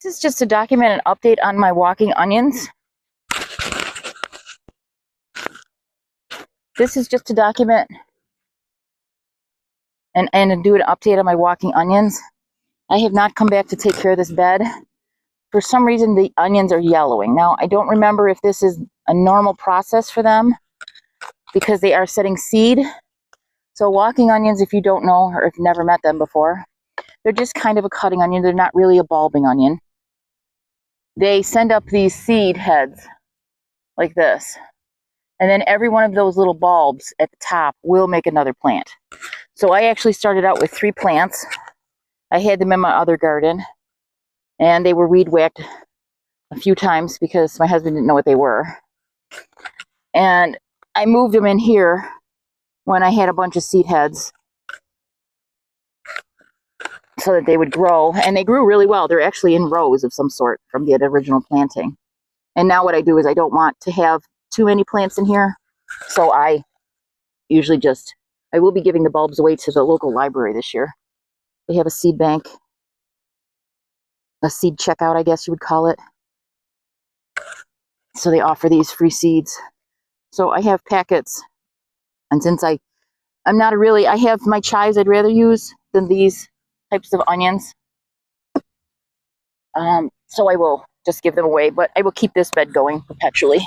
This is just to document an update on my walking onions. This is just to document and do an update on my walking onions. I have not come back to take care of this bed. For some reason, the onions are yellowing. Now, I don't remember if this is a normal process for them because they are setting seed. So walking onions, if you don't know or if you've never met them before, they're just kind of a cutting onion. They're not really a bulbing onion. They send up these seed heads like this. And then every one of those little bulbs at the top will make another plant. So I actually started out with 3 plants. I had them in my other garden. And they were weed whacked a few times because my husband didn't know what they were. And I moved them in here when I had a bunch of seed heads so that they would grow. And they grew really well. They're actually in rows of some sort from the original planting. And now what I do is I don't want to have too many plants in here. So I usually I will be giving the bulbs away to the local library this year. They have a seed bank, a seed checkout, I guess you would call it. So they offer these free seeds. So I have packets. And since I'm not I have my chives I'd rather use than these types of onions. So I will just give them away, but I will keep this bed going perpetually.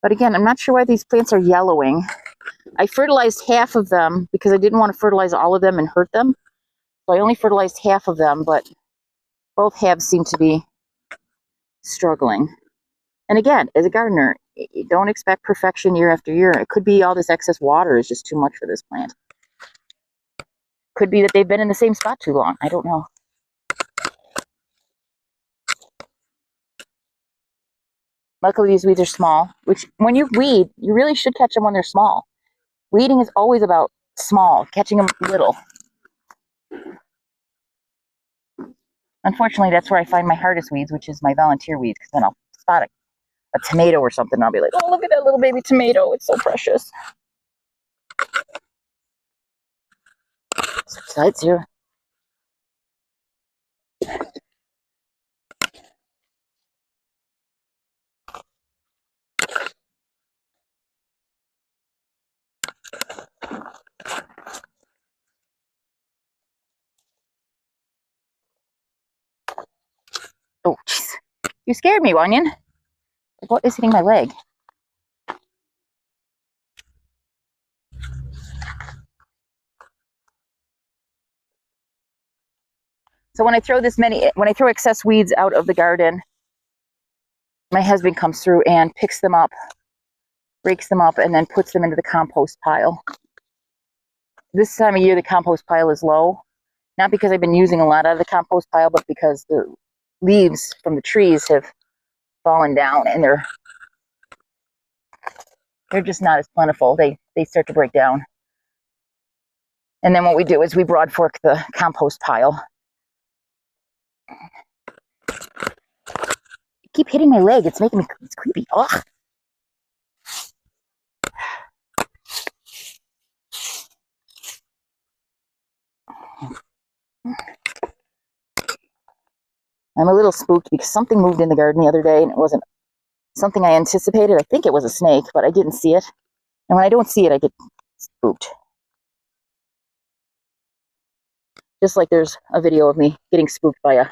But again, I'm not sure why these plants are yellowing. I fertilized half of them because I didn't want to fertilize all of them and hurt them. So I only fertilized half of them, but both halves seem to be struggling. And again, as a gardener, you don't expect perfection year after year. It could be all this excess water is just too much for this plant. Could be that they've been in the same spot too long. I don't know. Luckily, these weeds are small, which when you weed, you really should catch them when they're small. Weeding is always about small, catching them little. Unfortunately, that's where I find my hardest weeds, which is my volunteer weeds, because then I'll spot a tomato or something, and I'll be like, oh, look at that little baby tomato. It's so precious. Sides here. Oh, jeez. You scared me, Onion. What is hitting my leg? So when I throw excess weeds out of the garden, my husband comes through and picks them up, breaks them up, and then puts them into the compost pile. This time of year, the compost pile is low. Not because I've been using a lot of the compost pile, but because the leaves from the trees have fallen down and they're just not as plentiful. They start to break down. And then what we do is we broad fork the compost pile. Keep hitting my leg. It's making me, it's creepy. Ugh. I'm a little spooked because something moved in the garden the other day and it wasn't something I anticipated. I think it was a snake, but I didn't see it. And when I don't see it, I get spooked. Just like there's a video of me getting spooked by I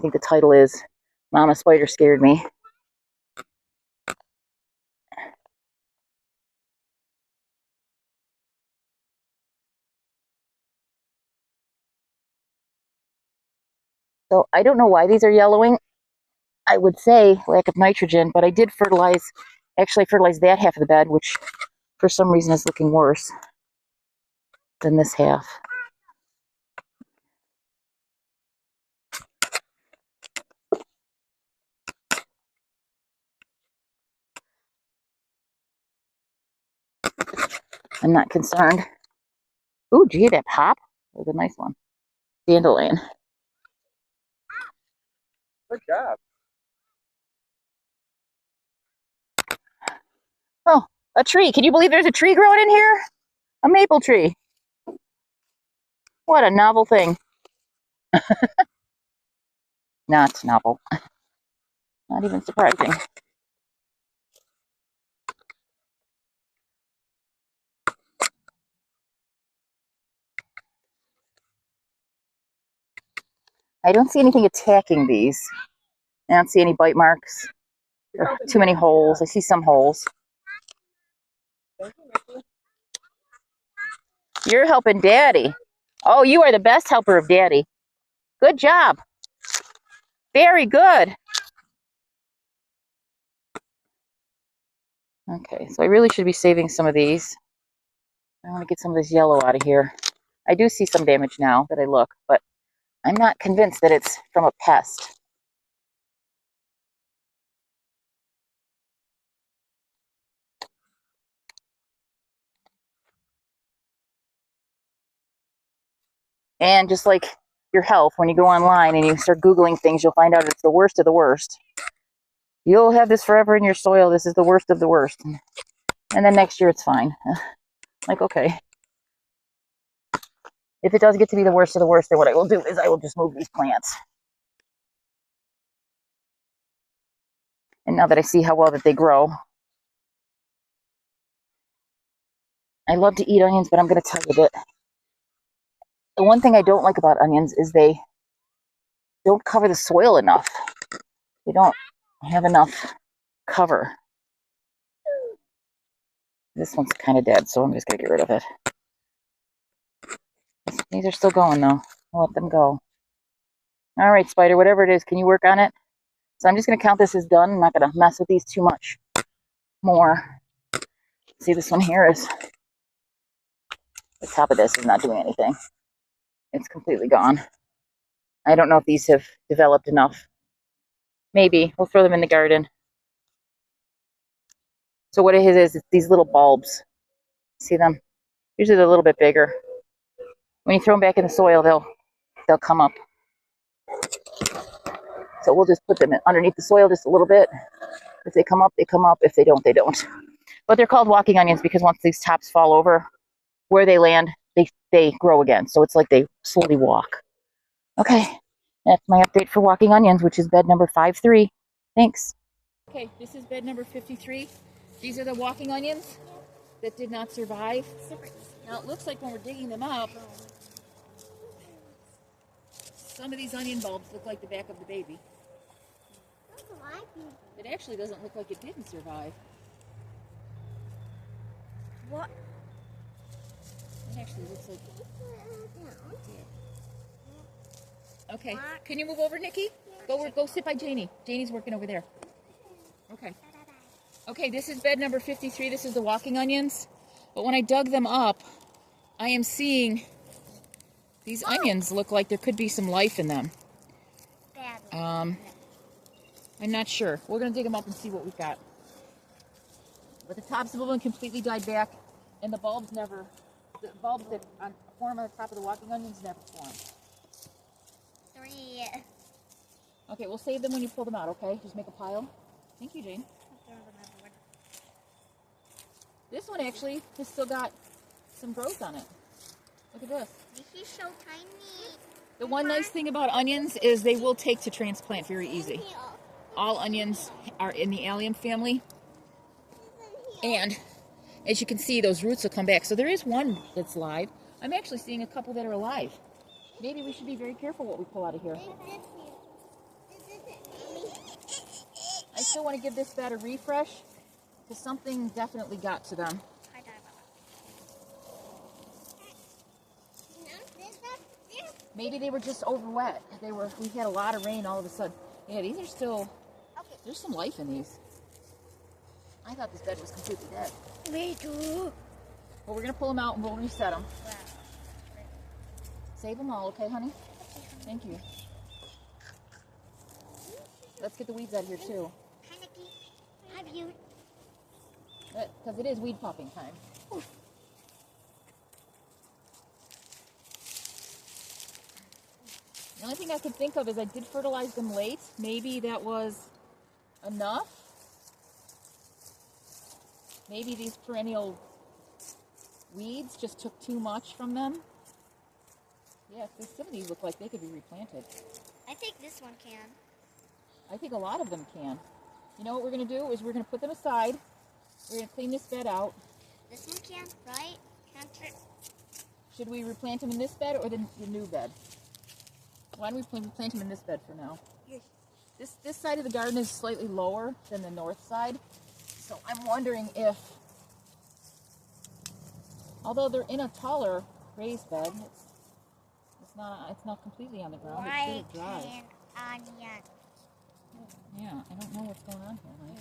think the title is Mama Spider Scared Me. So I don't know why these are yellowing. I would say lack of nitrogen, but I did fertilize. Actually, I fertilized that half of the bed, which for some reason is looking worse than this half. I'm not concerned. Ooh, gee, that pop was a nice one. Dandelion. Good job. Oh, a tree. Can you believe there's a tree growing in here? A maple tree. What a novel thing. Not novel. Not even surprising. I don't see anything attacking these. I don't see any bite marks. Or too many holes. I see some holes. You're helping Daddy. Oh, you are the best helper of Daddy. Good job. Very good. Okay, so I really should be saving some of these. I want to get some of this yellow out of here. I do see some damage now that I look, but I'm not convinced that it's from a pest. And just like your health, when you go online and you start Googling things, you'll find out it's the worst of the worst. You'll have this forever in your soil. This is the worst of the worst. And then next year it's fine. Like, okay. If it does get to be the worst of the worst, then what I will do is I will just move these plants. And now that I see how well that they grow, I love to eat onions, but I'm going to tell you that the one thing I don't like about onions is they don't cover the soil enough. They don't have enough cover. This one's kind of dead, so I'm just going to get rid of it. These are still going, though. I'll let them go. All right, Spider, whatever it is, can you work on it? So I'm just going to count this as done. I'm not going to mess with these too much more. See, this one here is, the top of this is not doing anything. It's completely gone. I don't know if these have developed enough. Maybe. We'll throw them in the garden. So what it is these little bulbs. See them? Usually they're a little bit bigger. When you throw them back in the soil, they'll come up. So we'll just put them underneath the soil just a little bit. If they come up, they come up. If they don't, they don't. But they're called walking onions because once these tops fall over, where they land, they grow again. So it's like they slowly walk. Okay, that's my update for walking onions, which is bed number 53. Thanks. Okay, this is bed number 53. These are the walking onions that did not survive. Now it looks like when we're digging them up, some of these onion bulbs look like the back of the baby. It actually doesn't look like it didn't survive. What? It actually looks like it did. Okay, can you move over, Nikki? Go sit by Janie. Janie's working over there. Okay. Okay, this is bed number 53. This is the walking onions. But when I dug them up, I am seeing these onions look like there could be some life in them. I'm not sure. We're going to dig them up and see what we've got. But the tops of them completely died back, and the bulbs that form on the top of the walking onions never formed. 3. Okay, we'll save them when you pull them out, okay? Just make a pile. Thank you, Jane. This one actually has still got some growth on it. Look at this. This is so tiny. The one nice thing about onions is they will take to transplant very easy. All onions are in the allium family. And as you can see, those roots will come back. So there is one that's live. I'm actually seeing a couple that are alive. Maybe we should be very careful what we pull out of here. I still want to give this bed a refresh because something definitely got to them. Maybe they were just over wet. We had a lot of rain all of a sudden. Yeah, these are still, Okay. there's some life in these. I thought this bed was completely dead. Me too. But we're gonna pull them out and we'll reset them. Wow. Save them all, okay, honey? Thank you. Let's get the weeds out of here too. Have you? Because it is weed popping time. The only thing I could think of is I did fertilize them late. Maybe that was enough. Maybe these perennial weeds just took too much from them. Yeah, some of these look like they could be replanted. I think this one can. I think a lot of them can. You know what we're going to do is we're going to put them aside. We're going to clean this bed out. This one can, right? Can't it? Should we replant them in this bed or the new bed? Why don't we replant them in this bed for now? Yes. This side of the garden is slightly lower than the north side. So I'm wondering if, although they're in a taller raised bed, it's not completely on the ground. It's pretty dry. Onion. Yeah, I don't know what's going on here, honey.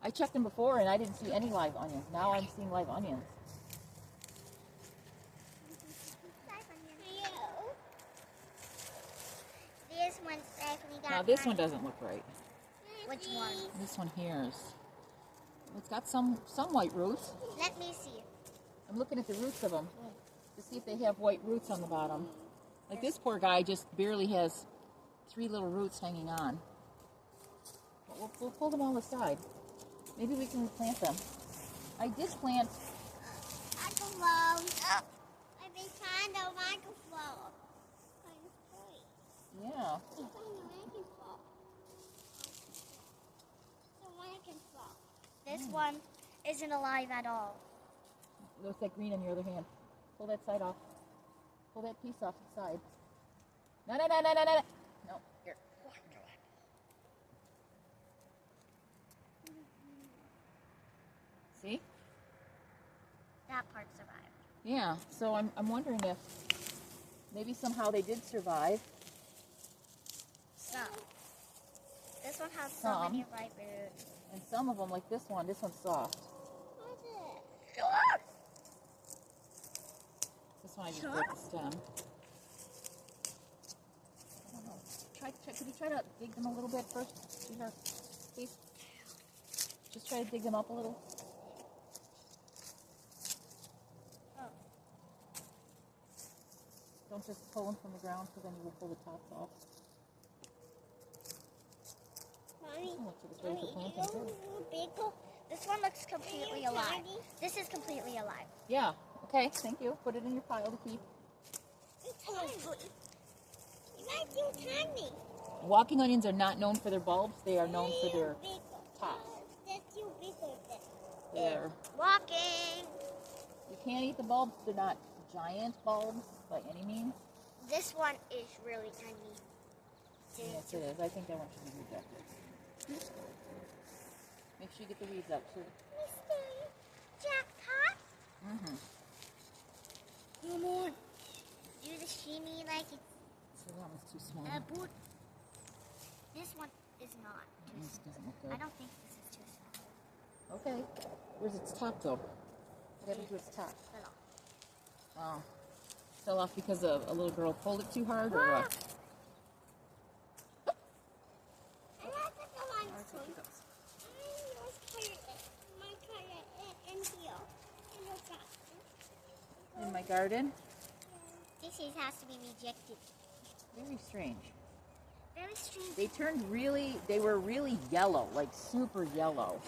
I checked them before and I didn't see any live onions. Now I'm seeing live onions. This one's definitely got. Now this one doesn't look right. Which one? This one here is. It's got some white roots. Let me see. I'm looking at the roots of them to see if they have white roots on the bottom. Like this poor guy just barely has 3 little roots hanging on. But we'll pull them all aside. Maybe we can replant them. I did plant. Microphone. I've been trying the microphone. Yeah. This one isn't alive at all. Looks like green on your other hand. Pull that side off. Pull that piece off the side. No. No, here. See? That part survived. Yeah, so I'm wondering if maybe somehow they did survive. Some. This one has so Some. many ripe roots. And some of them, like this one's soft. This one I just broke the stem. I don't know. Could you try to dig them a little bit first? See her, please? Just try to dig them up a little. Oh. Don't just pull them from the ground because then you will pull the tops off. Mommy, Too. this one looks completely alive. This is completely alive. Yeah. Okay. Thank you. Put it in your pile to keep. Tiny. Walking onions are not known for their bulbs. They are known for their tops. They're. Walking. You can't eat the bulbs. They're not giant bulbs by any means. This one is really tiny. Yes, it is. I think that one should be rejected. Make sure you get the weeds out too. Mr. Jackpot. Mm-hmm. Come on. Do the shimmy like it's So that one's too small. a boot. This one is not. This doesn't look I good. don't think this is too small. Okay. Where's its top though? What happened to its top? Fell off. Oh. Fell off because a little girl pulled it too hard or what? In my garden? This has to be rejected. Very strange. Very strange. They were really yellow, like super yellow.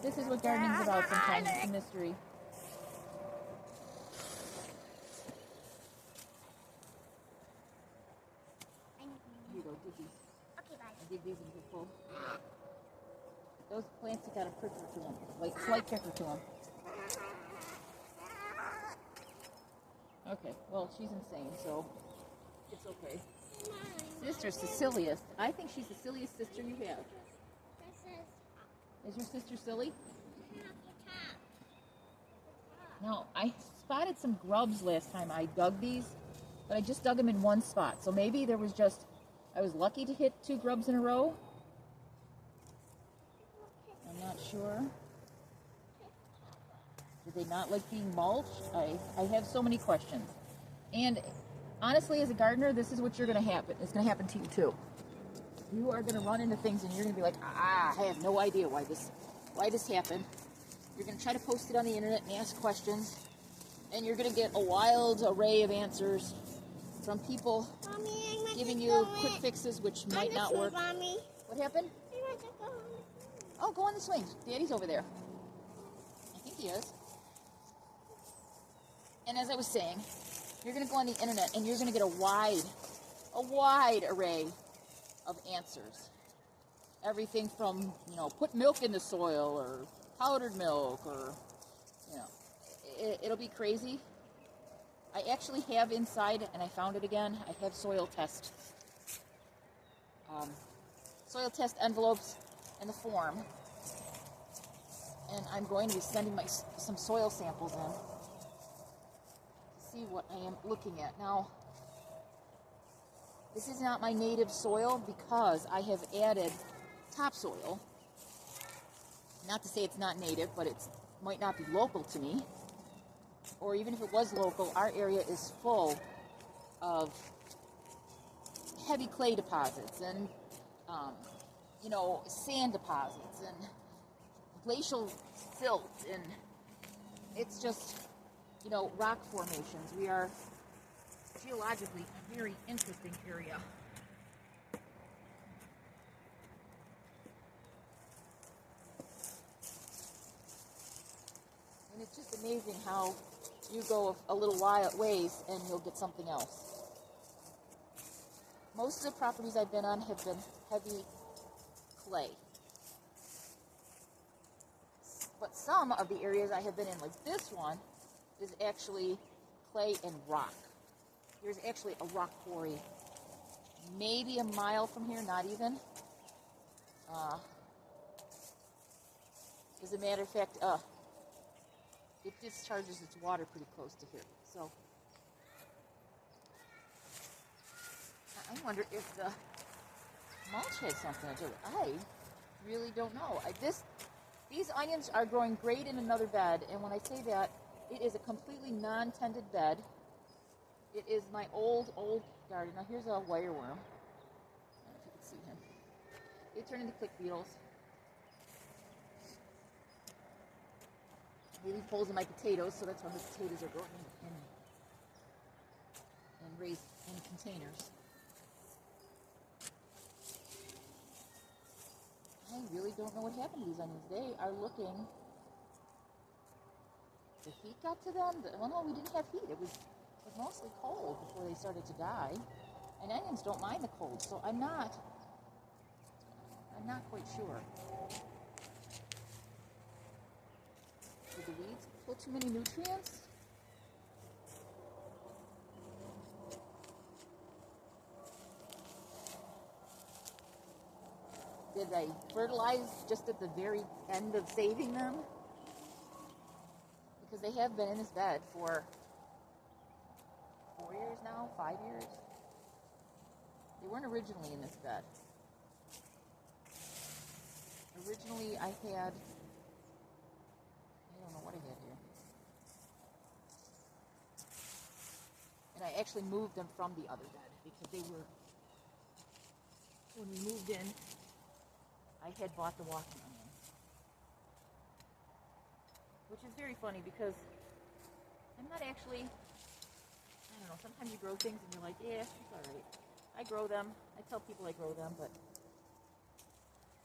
This is what gardening's about sometimes. It's a mystery. Here you go, dig these. Okay, bye. I dig these into the full. Those plants have got a pricker to them, like slight pricker to them. Okay, well, she's insane, so it's okay. Sister Cecilius. I think she's the silliest sister you have. Is your sister silly? Now, I spotted some grubs last time I dug these, but I just dug them in one spot. So maybe there was just, I was lucky to hit 2 grubs in a row. I'm not sure. Did they not like being mulched? I have so many questions. And honestly, as a gardener, this is what you're going to happen. It's going to happen to you too. You are going to run into things and you're going to be like, I have no idea why this happened. You're going to try to post it on the internet and ask questions, and you're going to get a wild array of answers from people Mommy, giving you quick fixes which might not work. Mommy. What happened? I want to go on the swing. Oh, go on the swing. Daddy's over there. I think he is. And as I was saying, you're going to go on the internet and you're going to get a wide array of answers. Everything from, put milk in the soil or powdered milk or, it'll be crazy. I actually have inside, and I found it again, I have soil test envelopes in the form. And I'm going to be sending some soil samples in to see what I am looking at. Now, this is not my native soil because I have added topsoil. Not to say it's not native, but it might not be local to me. Or even if it was local, our area is full of heavy clay deposits and, sand deposits and glacial silt, and it's just, rock formations. We are geologically a very interesting area. And it's just amazing how you go a little ways and you'll get something else. Most of the properties I've been on have been heavy clay. But some of the areas I have been in, like this one, is actually clay and rock. There's actually a rock quarry maybe a mile from here, not even. As a matter of fact, it discharges its water pretty close to here. So I wonder if the mulch has something to do with it. I really don't know. These onions are growing great in another bed, and when I say that, it is a completely non-tended bed. It is my old garden. Now here's a wireworm. I don't know if you can see him. They turn into click beetles. They leave holes in my potatoes, so that's why my potatoes are growing and raised in containers. I really don't know what happened to these onions. They are looking... The heat got to them? Well, no, we didn't have heat. It was mostly cold before they started to die. And onions don't mind the cold, so I'm not quite sure. Did the weeds pull too many nutrients? Did I fertilize just at the very end of saving them? Because they have been in this bed for 4 years now, 5 years. They weren't originally in this bed. Originally I don't know what I had here. And I actually moved them from the other bed because when we moved in, I had bought the walking onion. Which is very funny because I'm not actually, I don't know, sometimes you grow things and you're like, yeah, it's alright. I grow them. I tell people I grow them, but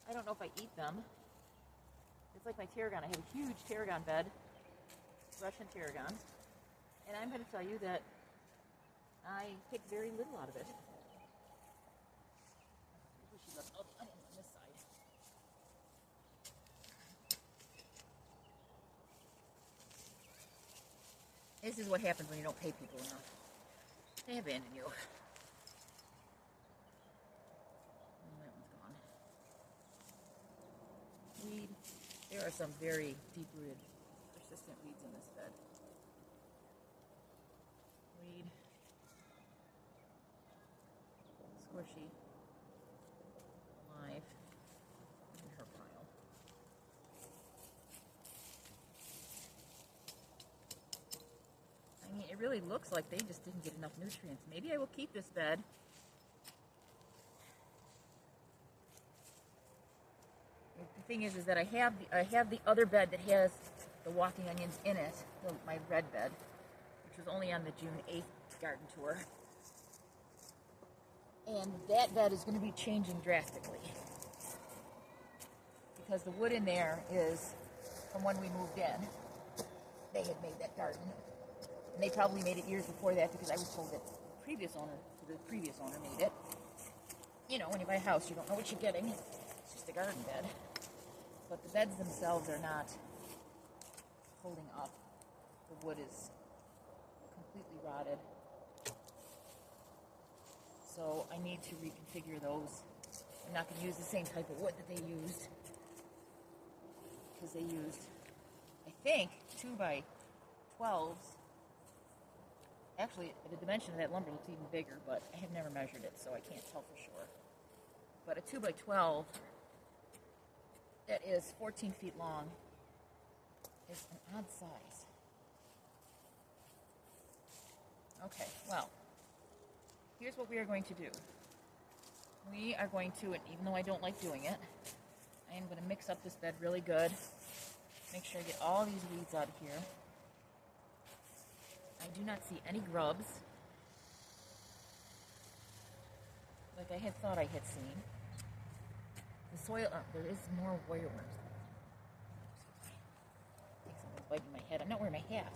I don't know if I eat them. It's like my tarragon. I have a huge tarragon bed, Russian tarragon, and I'm going to tell you that I take very little out of it. I wish you left all the onions on this side. This is what happens when you don't pay people enough. They abandon you. And that one's gone. Weed. There are some very deep-rooted, persistent weeds in this bed. squishy. Alive. In her pile. I mean, it really looks like they just didn't get enough nutrients. Maybe I will keep this bed. The thing is that I have the other bed that has the walking onions in it, my red bed, which was only on the June 8th garden tour. And that bed is going to be changing drastically because the wood in there is from when we moved in. They had made that garden, and they probably made it years before that because I was told that the previous owner made it. You know, when you buy a house, you don't know what you're getting. It's just a garden bed. But the beds themselves are not holding up. The wood is completely rotted. So I need to reconfigure those. I'm not going to use the same type of wood that they used. Because they used, I think, 2x12s. Actually, the dimension of that lumber looks even bigger, but I have never measured it, so I can't tell for sure. But a 2x12 that is 14 feet long is an odd size. Okay, well, here's what we are going to do. We are going to, and even though I don't like doing it, I am going to mix up this bed really good. Make sure I get all these weeds out of here. I do not see any grubs, like I had thought I had seen. The soil, there is more wireworms. I think someone's biting my head. I'm not wearing my hat.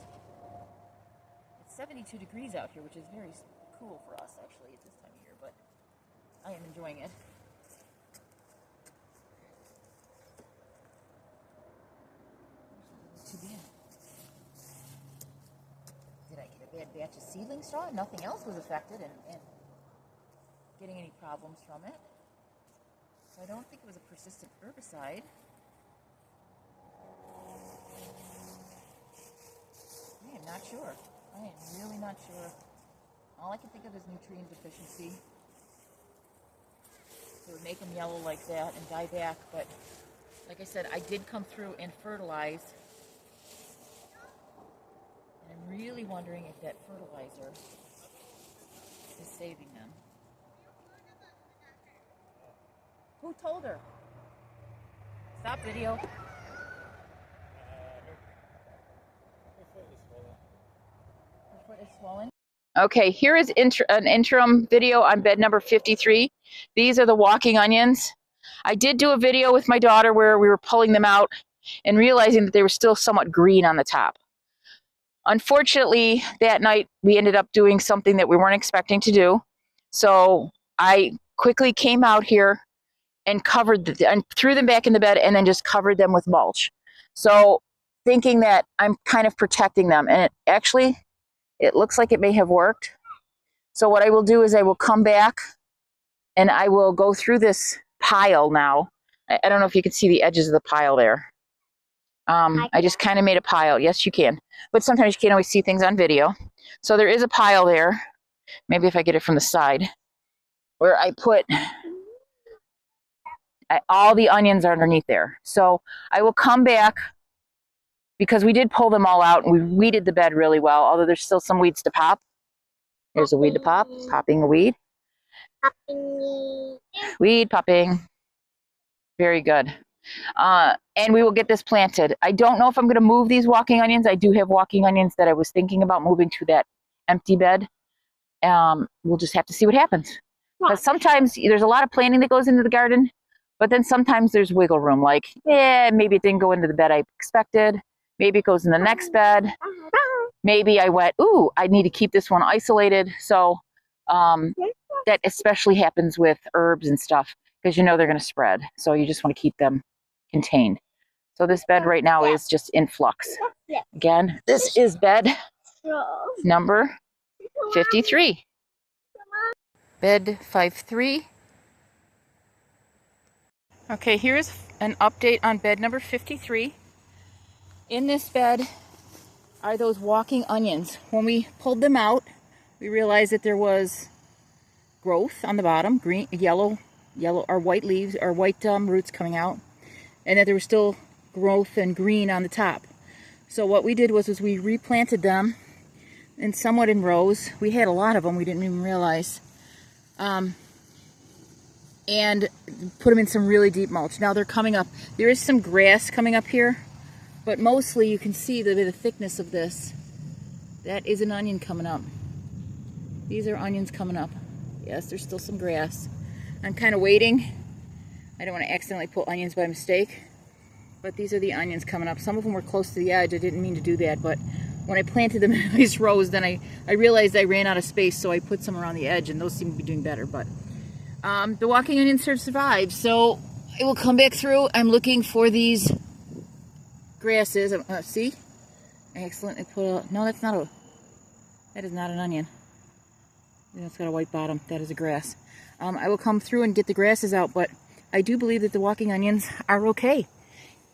It's 72 degrees out here, which is very cool for us, actually, at this time of year, but I am enjoying it. Too bad. Did I get a bad batch of seedling straw? Nothing else was affected and getting any problems from it. So I don't think it was a persistent herbicide. I am not sure. I am really not sure. All I can think of is nutrient deficiency. It would make them yellow like that and die back, but like I said, I did come through and fertilize. And I'm really wondering if that fertilizer is saving them. Who told her? Stop video. Her foot is swollen. Her foot is swollen. Okay, here is an interim video on bed number 53. These are the walking onions. I did do a video with my daughter where we were pulling them out and realizing that they were still somewhat green on the top. Unfortunately, that night we ended up doing something that we weren't expecting to do. So I quickly came out here and and threw them back in the bed and then just covered them with mulch. So thinking that I'm kind of protecting them, and it looks like it may have worked. So what I will do is I will come back and I will go through this pile now. I don't know if you can see the edges of the pile there. I just kind of made a pile. Yes, you can. But sometimes you can't always see things on video. So there is a pile there. Maybe if I get it from the side, where I put all the onions are underneath there. So I will come back because we did pull them all out and we weeded the bed really well, although there's still some weeds to pop. There's a weed to pop, popping a weed. Weed popping. Very good. And we will get this planted. I don't know if I'm going to move these walking onions. I do have walking onions that I was thinking about moving to that empty bed. We'll just have to see what happens. Because sometimes there's a lot of planting that goes into the garden, but then sometimes there's wiggle room. Like, maybe it didn't go into the bed I expected. Maybe it goes in the next bed. Maybe I went, ooh, I need to keep this one isolated. So that especially happens with herbs and stuff, because you know they're going to spread. So you just want to keep them contained. So this bed right now is just in flux. Again, this is bed number 53. Bed 53. Okay, here's an update on bed number 53. In this bed are those walking onions. When we pulled them out, we realized that there was growth on the bottom, green, yellow, or white leaves, or white roots coming out, and that there was still growth and green on the top. So what we did was we replanted them and somewhat in rows. We had a lot of them, we didn't even realize. And put them in some really deep mulch. Now they're coming up. There is some grass coming up here, but mostly you can see the thickness of this. That is an onion coming up. These are onions coming up. Yes, there's still some grass. I'm kind of waiting. I don't want to accidentally pull onions by mistake, but these are the onions coming up. Some of them were close to the edge. I didn't mean to do that, but when I planted them in these rows, then I realized I ran out of space, so I put some around the edge, and those seem to be doing better. But the walking onions have survived, so I will come back through. I'm looking for these grasses. See? I accidentally put a... No, that is not an onion. It's got a white bottom. That is a grass. I will come through and get the grasses out, but I do believe that the walking onions are okay.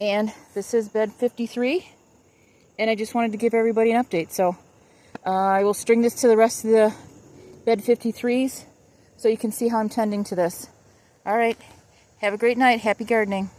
And this is bed 53, and I just wanted to give everybody an update. So I will string this to the rest of the bed 53s so you can see how I'm tending to this. All right. Have a great night. Happy gardening.